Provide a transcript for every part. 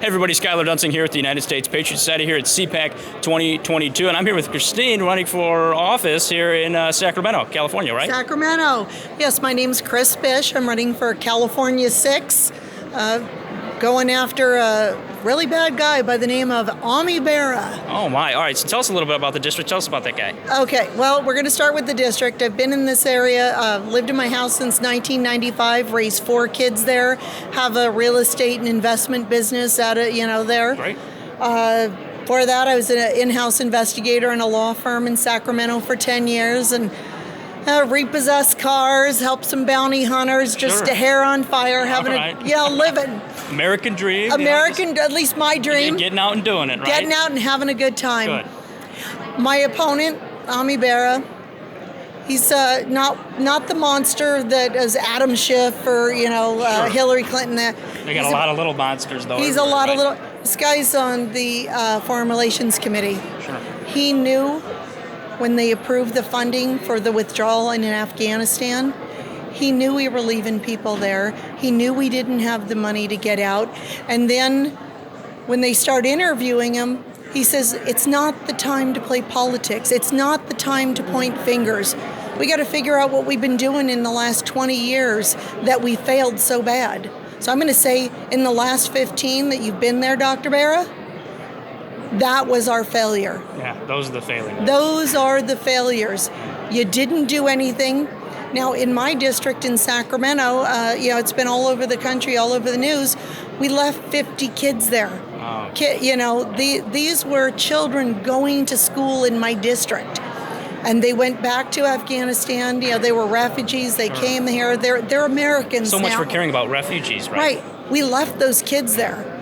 everybody, Skylar Duensing here at the United States Patriot Society here at CPAC 2022, and I'm here with Christine running for office here in Sacramento, California, right? Sacramento. Yes, my name's Chris Bish. I'm running for California 6, going after a really bad guy by the name of Bera. Oh my, all right, so tell us a little bit about the district. Tell us about that guy. Okay, well, we're going to start with the district. I've been in this area, lived in my house since 1995, raised 4 kids there, have a real estate and investment business out of, there. Right. For that, I was an in-house investigator in a law firm in Sacramento for 10 years, and repossessed cars, helped some bounty hunters, just Sure. a hair on fire, having living. American dream. At least my dream. Getting out and doing it, right? Getting out and having a good time. Good. My opponent, Bera, he's not the monster that is Adam Schiff or, Sure. Hillary Clinton. They got a lot of little monsters, though. He's a lot of little... This guy's on the Foreign Relations Committee. Sure. He knew when they approved the funding for the withdrawal in Afghanistan, he knew we were leaving people there. He knew we didn't have the money to get out. And then when they start interviewing him, he says, it's not the time to play politics. It's not the time to point fingers. We got to figure out what we've been doing in the last 20 years that we failed so bad. So I'm going to say in the last 15 that you've been there, Dr. Bera, that was our failure. Yeah, those are the failures. Those are the failures. You didn't do anything. Now, in my district in Sacramento, it's been all over the country, all over the news. We left 50 kids there. Oh. These were children going to school in my district. And they went back to Afghanistan. They were refugees. They came here. They're Americans So much now. for caring about refugees, right? Right. We left those kids there.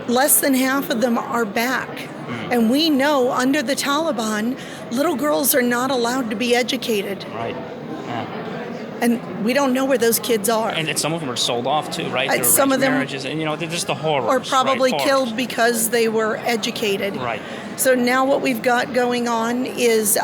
Less than half of them are back. And we know under the Taliban, little girls are not allowed to be educated. Right. Yeah. And we don't know where those kids are. And some of them are sold off too, right? They're some of them, marriages, and they're just the horrors. or probably right? killed because they were educated. Right. So now what we've got going on is,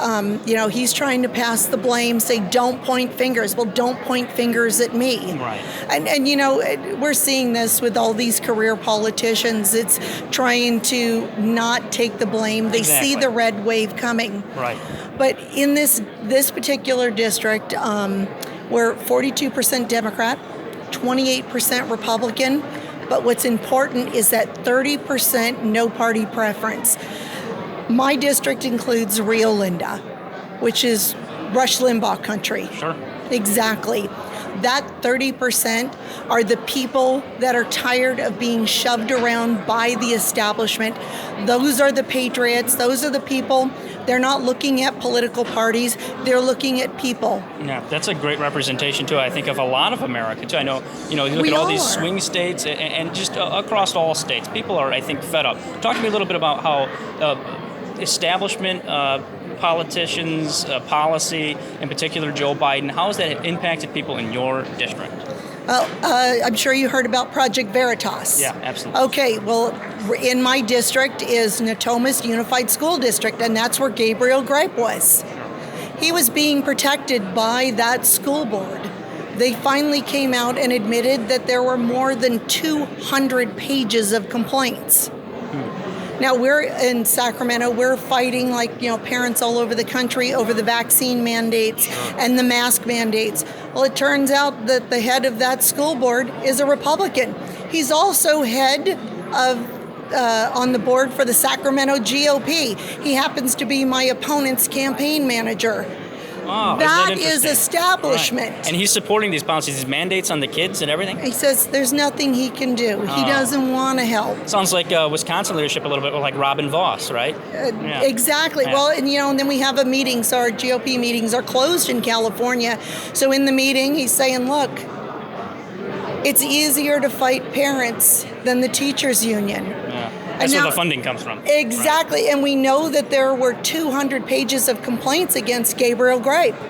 he's trying to pass the blame, say, don't point fingers. Well, don't point fingers at me. Right. And we're seeing this with all these career politicians. It's trying to not take the blame. They Exactly. see the red wave coming. Right. But in this particular district, we're 42% Democrat, 28% Republican. But what's important is that 30% no party preference. My district includes Rio Linda, which is Rush Limbaugh country. Sure. Exactly. That 30% are the people that are tired of being shoved around by the establishment. Those are the patriots. Those are the people. They're not looking at political parties. They're looking at people. Yeah, that's a great representation, too, I think, of a lot of America, too. I know, you look at all these swing states and just across all states. People are, I think, fed up. Talk to me a little bit about how establishment politicians, policy, in particular Joe Biden, how has that impacted people in your district? Well, I'm sure you heard about Project Veritas. Yeah, absolutely. Okay, well, in my district is Natomas Unified School District, and that's where Gabriel Gripe was. He was being protected by that school board. They finally came out and admitted that there were more than 200 pages of complaints. Now, we're in Sacramento, we're fighting like, parents all over the country over the vaccine mandates and the mask mandates. Well, it turns out that the head of that school board is a Republican. He's also head of on the board for the Sacramento GOP. He happens to be my opponent's campaign manager. Oh, that is establishment. Right. And he's supporting these policies, these mandates on the kids and everything? He says there's nothing he can do. He doesn't want to help. Sounds like Wisconsin leadership a little bit, like Robin Voss, right? Yeah. Exactly. Yeah. Well, and then we have a meeting, so our GOP meetings are closed in California. So in the meeting, he's saying, look, it's easier to fight parents than the teachers union. Yeah. That's where the funding comes from. Exactly. Right. And we know that there were 200 pages of complaints against Gabriel Gripe.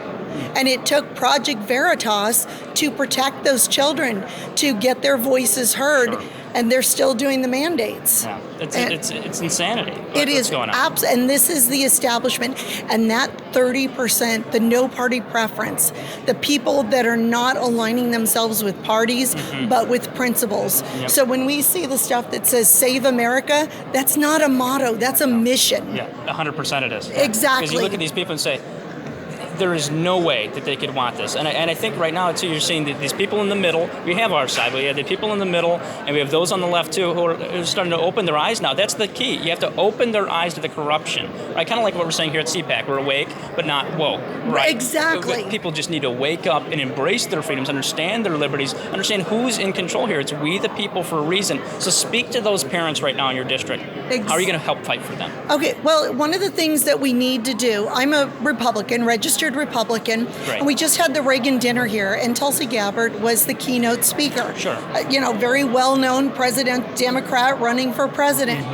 And it took Project Veritas to protect those children, to get their voices heard. Sure. and they're still doing the mandates. Yeah, it's insanity. It is what's going on. and this is the establishment, and that 30%, the no party preference, the people that are not aligning themselves with parties, but with principles. Yep. So when we see the stuff that says "Save America," that's not a motto, that's a mission. Yeah, 100% it is. Exactly. Because you look at these people and say, there is no way that they could want this. And I think right now, too, you're seeing that these people in the middle, we have our side, but we have the people in the middle, and we have those on the left, too, who are starting to open their eyes now. That's the key. You have to open their eyes to the corruption. Right? Kind of like what we're saying here at CPAC. We're awake, but not woke. Right? Exactly. People just need to wake up and embrace their freedoms, understand their liberties, understand who's in control here. It's we the people for a reason. So speak to those parents right now in your district. How are you going to help fight for them? Okay, well, one of the things that we need to do, I'm a Republican, registered Republican, Right. and we just had the Reagan dinner here, and Tulsi Gabbard was the keynote speaker. Sure. Very well-known president, Democrat running for president.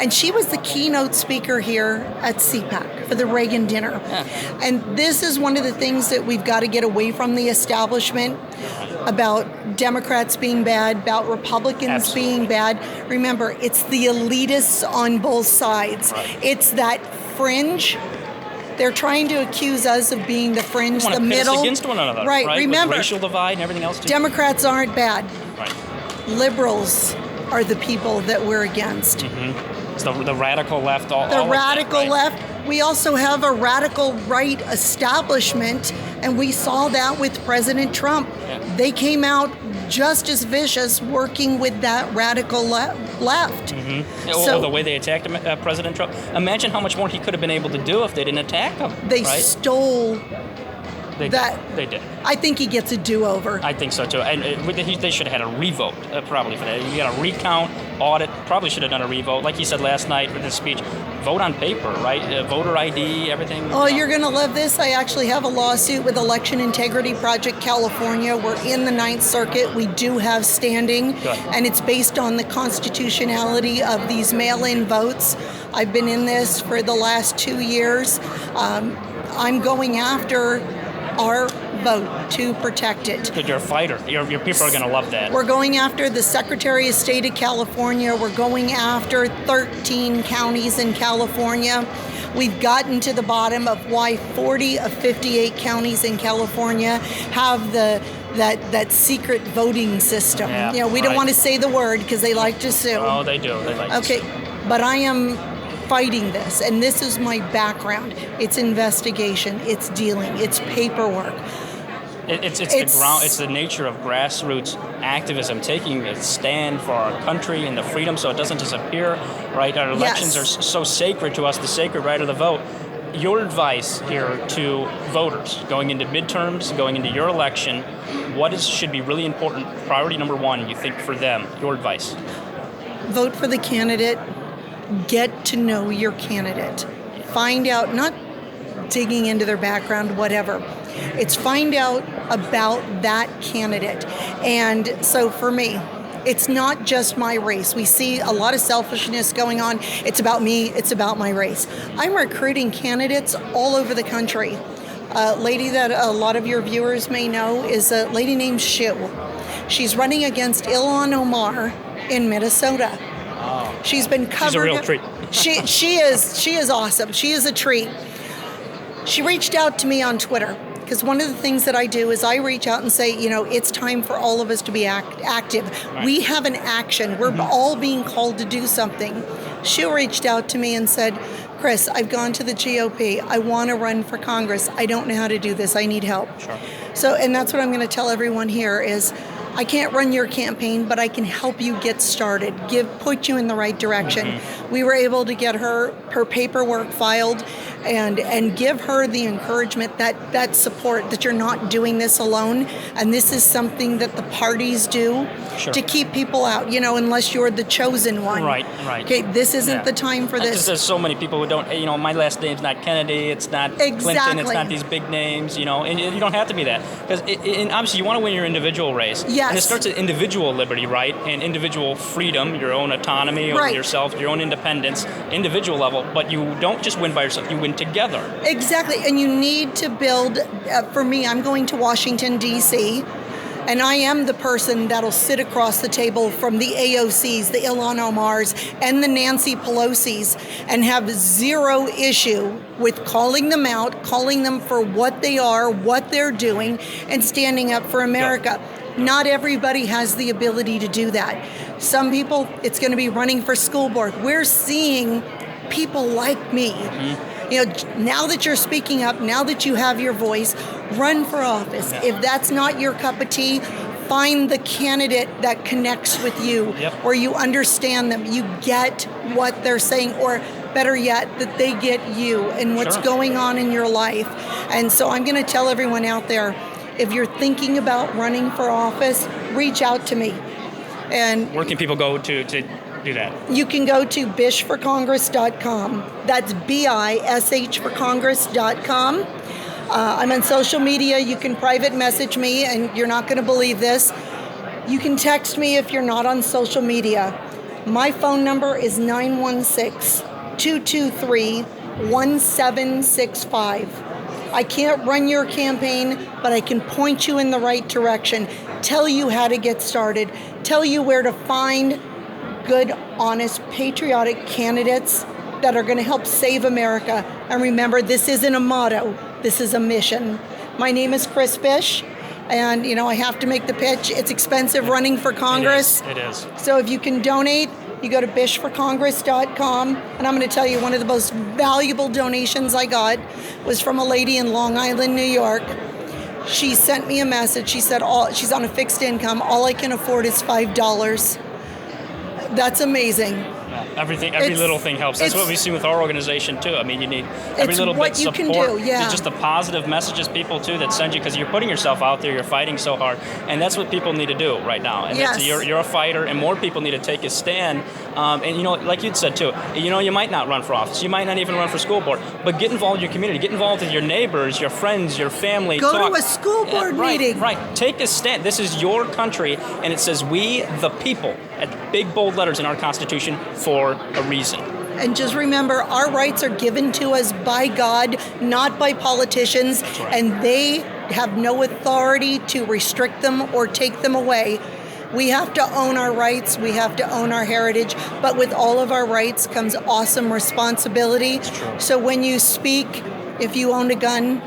And she was the keynote speaker here at CPAC for the Reagan dinner. Yeah. And this is one of the things that we've got to get away from the establishment about Democrats being bad, about Republicans Absolutely. being bad. Remember, it's the elitists on both sides. Right. It's that fringe. They're trying to accuse us of being the fringe, the middle. Us against one another, right? With Remember, racial divide and everything else. Too. Democrats aren't bad. Right. Liberals are the people that we're against. It's the radical left. All The of that, radical right? left. We also have a radical right establishment, and we saw that with President Trump. Yeah. They came out just as vicious working with that radical left. So the way they attacked President Trump. Imagine how much more he could have been able to do if they didn't attack him. They right? stole They that. They did. I think he gets a do-over. I think so too. And they should have had a revote probably for that. You got a recount, audit. Probably should have done a revote, like he said last night with his speech. Vote on paper, right? Voter ID, everything. Oh, you're going to love this. I actually have a lawsuit with Election Integrity Project California. We're in the Ninth Circuit. We do have standing, Good. and it's based on the constitutionality of these mail-in votes. I've been in this for the last 2 years. I'm going after our vote to protect it. Good, you're a fighter. Your people are going to love that. We're going after the Secretary of State of California. We're going after 13 counties in California. We've gotten to the bottom of why 40 of 58 counties in California have that secret voting system. Yeah, We don't right. want to say the word because they like to sue. Oh, they do. They like to Okay, but I am fighting this, and this is my background. It's investigation, it's dealing, it's paperwork. It's the ground. It's the nature of grassroots activism, taking a stand for our country and the freedom, so it doesn't disappear. Right? Our elections are so sacred to us, the sacred right of the vote. Your advice here to voters going into midterms, going into your election, what should be really important? Priority number one, you think, for them? Your advice. Vote for the candidate. Get to know your candidate. Find out, not digging into their background, whatever. It's find out about that candidate. And so for me, it's not just my race. We see a lot of selfishness going on. It's about me. It's about my race. I'm recruiting candidates all over the country. A lady that a lot of your viewers may know is a lady named Shu. She's running against Ilhan Omar in Minnesota. She's been covered. She's a real treat. She is awesome. She is a treat. She reached out to me on Twitter because one of the things that I do is I reach out and say, it's time for all of us to be active. Right. We have an action. We're all being called to do something. She reached out to me and said, Chris, I've gone to the GOP. I want to run for Congress. I don't know how to do this. I need help. Sure. So, and that's what I'm going to tell everyone here is I can't run your campaign, but I can help you get started, put you in the right direction. We were able to get her paperwork filed and give her the encouragement, that support, that you're not doing this alone. And this is something that the parties do to keep people out, unless you're the chosen one. Right. Okay, this isn't the time for this. There's so many people who don't, my last name's not Kennedy, it's not Clinton, it's not these big names, and you don't have to be that. Because obviously you want to win your individual race. Yes. And it starts at individual liberty, right? And individual freedom, your own autonomy over yourself, your own independence, individual level. But you don't just win by yourself, you win together. Exactly. And you need to build, for me, I'm going to Washington, D.C., And I am the person that'll sit across the table from the AOCs, the Ilhan Omars, and the Nancy Pelosi's and have zero issue with calling them out, calling them for what they are, what they're doing, and standing up for America. Not everybody has the ability to do that. Some people, it's going to be running for school board. We're seeing people like me. You know, now that you're speaking up, now that you have your voice, run for office. If that's not your cup of tea, find the candidate that connects with you, or you understand them, you get what they're saying, or better yet, that they get you and what's going on in your life. And so I'm going to tell everyone out there, if you're thinking about running for office, reach out to me. And where can people go to do that? You can go to bishforcongress.com. That's BISH for Congress.com. I'm on social media. You can private message me, and you're not going to believe this. You can text me if you're not on social media. My phone number is 916-223-1765. I can't run your campaign, but I can point you in the right direction, tell you how to get started, tell you where to find good, honest, patriotic candidates that are going to help save America. And remember, this isn't a motto, this is a mission. My name is Chris Bish, and you know, I have to make the pitch. It's expensive running for Congress. It is. So if you can donate, you go to bishforcongress.com, and I'm going to tell you, one of the most valuable donations I got was from a lady in Long Island, New York. She sent me a message. She said she's on a fixed income. All I can afford is $5. That's amazing. Every little thing helps. That's what we've seen with our organization too. I mean, you need every little bit of support. Can do, yeah. Just the positive messages people too that send you, because you're putting yourself out there, you're fighting so hard, and that's what people need to do right now. And you're a fighter, and more people need to take a stand. And you know, like you'd said too, you know, you might not run for office, you might not even run for school board, but get involved in your community, get involved with your neighbors, your friends, your family. Go to a school board meeting. Right. Take a stand. This is your country, and it says "We the People" at big bold letters in our Constitution for a reason. And just remember, our rights are given to us by God, not by politicians, and they have no authority to restrict them or take them away. We have to own our rights, we have to own our heritage, but with all of our rights comes awesome responsibility. So when you speak, if you own a gun,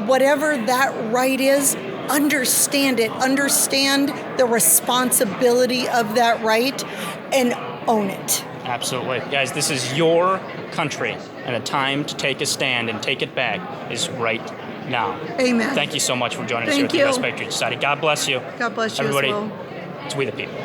whatever that right is, understand it. Understand the responsibility of that right and own it. Absolutely. Guys, this is your country, and the time to take a stand and take it back is right now. Amen. Thank you so much for joining us here at the U.S. Patriot Society. God bless you. God bless you, everybody. as well. It's We the People.